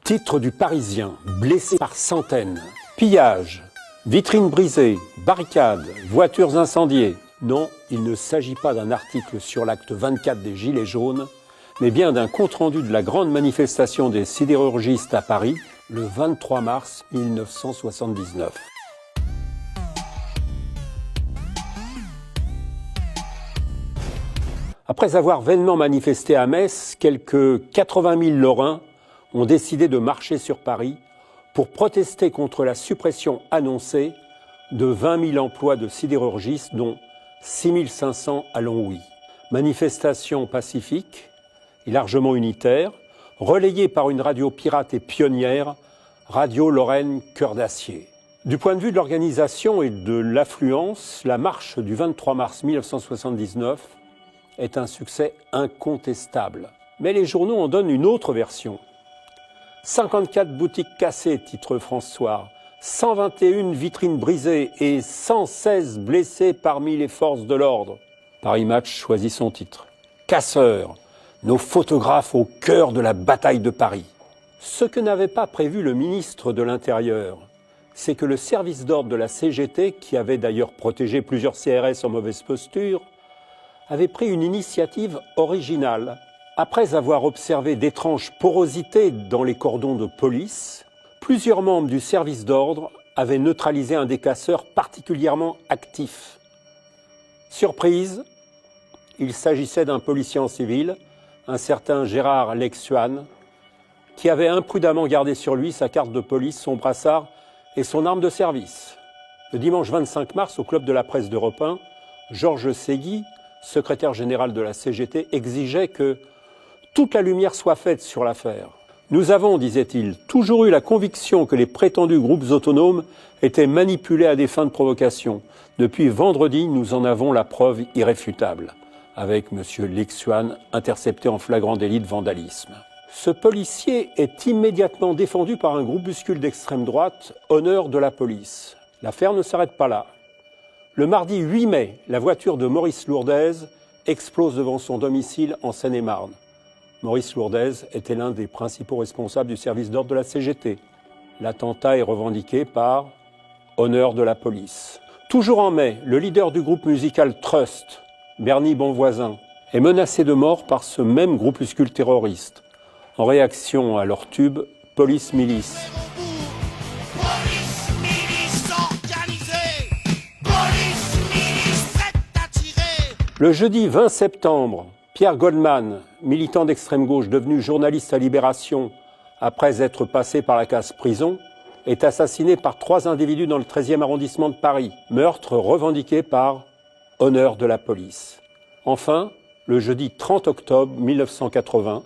Titre du Parisien, blessés par centaines. Pillage, vitrines brisées, barricades, voitures incendiées. Non, il ne s'agit pas d'un article sur l'acte 24 des Gilets jaunes, mais bien d'un compte-rendu de la grande manifestation des sidérurgistes à Paris, le 23 mars 1979. Après avoir vainement manifesté à Metz, quelques 80 000 Lorrains ont décidé de marcher sur Paris pour protester contre la suppression annoncée de 20 000 emplois de sidérurgistes, dont 6 500 à Longwy. Manifestation pacifique et largement unitaire, relayée par une radio pirate et pionnière, Radio Lorraine Cœur d'Acier. Du point de vue de l'organisation et de l'affluence, la marche du 23 mars 1979 est un succès incontestable. Mais les journaux en donnent une autre version. 54 boutiques cassées, titre François, 121 vitrines brisées et 116 blessés parmi les forces de l'ordre. Paris Match choisit son titre. Casseurs, nos photographes au cœur de la bataille de Paris. Ce que n'avait pas prévu le ministre de l'Intérieur, c'est que le service d'ordre de la CGT, qui avait d'ailleurs protégé plusieurs CRS en mauvaise posture, avait pris une initiative originale. Après avoir observé d'étranges porosités dans les cordons de police, plusieurs membres du service d'ordre avaient neutralisé un des casseurs particulièrement actif. Surprise, il s'agissait d'un policier en civil, un certain Gérard Lexuan, qui avait imprudemment gardé sur lui sa carte de police, son brassard et son arme de service. Le dimanche 25 mars, au club de la presse d'Europe 1, Georges Segui, secrétaire général de la CGT, exigeait que toute la lumière soit faite sur l'affaire. Nous avons, disait-il, toujours eu la conviction que les prétendus groupes autonomes étaient manipulés à des fins de provocation. Depuis vendredi, nous en avons la preuve irréfutable, avec M. Lexuan intercepté en flagrant délit de vandalisme. Ce policier est immédiatement défendu par un groupuscule d'extrême droite, Honneur de la police. L'affaire ne s'arrête pas là. Le mardi 8 mai, la voiture de Maurice Lourdez explose devant son domicile en Seine-et-Marne. Maurice Lourdez était l'un des principaux responsables du service d'ordre de la CGT. L'attentat est revendiqué par Honneur de la police. Toujours en mai, le leader du groupe musical Trust, Bernie Bonvoisin, est menacé de mort par ce même groupuscule terroriste, en réaction à leur tube Police Milice. Police milice organisée, police milice prête à tirer. Le jeudi 20 septembre, Pierre Goldman, militant d'extrême gauche devenu journaliste à Libération après être passé par la case prison, est assassiné par 3 individus dans le 13e arrondissement de Paris. Meurtre revendiqué par Honneur de la police. Enfin, le jeudi 30 octobre 1980,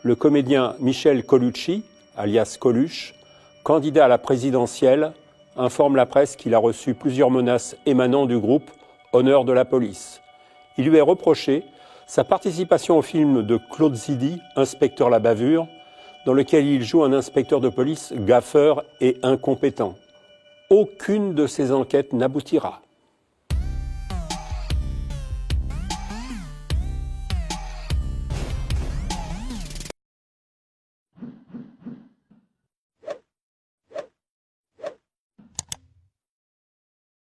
le comédien Michel Colucci, alias Coluche, candidat à la présidentielle, informe la presse qu'il a reçu plusieurs menaces émanant du groupe Honneur de la police. Il lui est reproché sa participation au film de Claude Zidi, Inspecteur la bavure, dans lequel il joue un inspecteur de police gaffeur et incompétent. Aucune de ces enquêtes n'aboutira.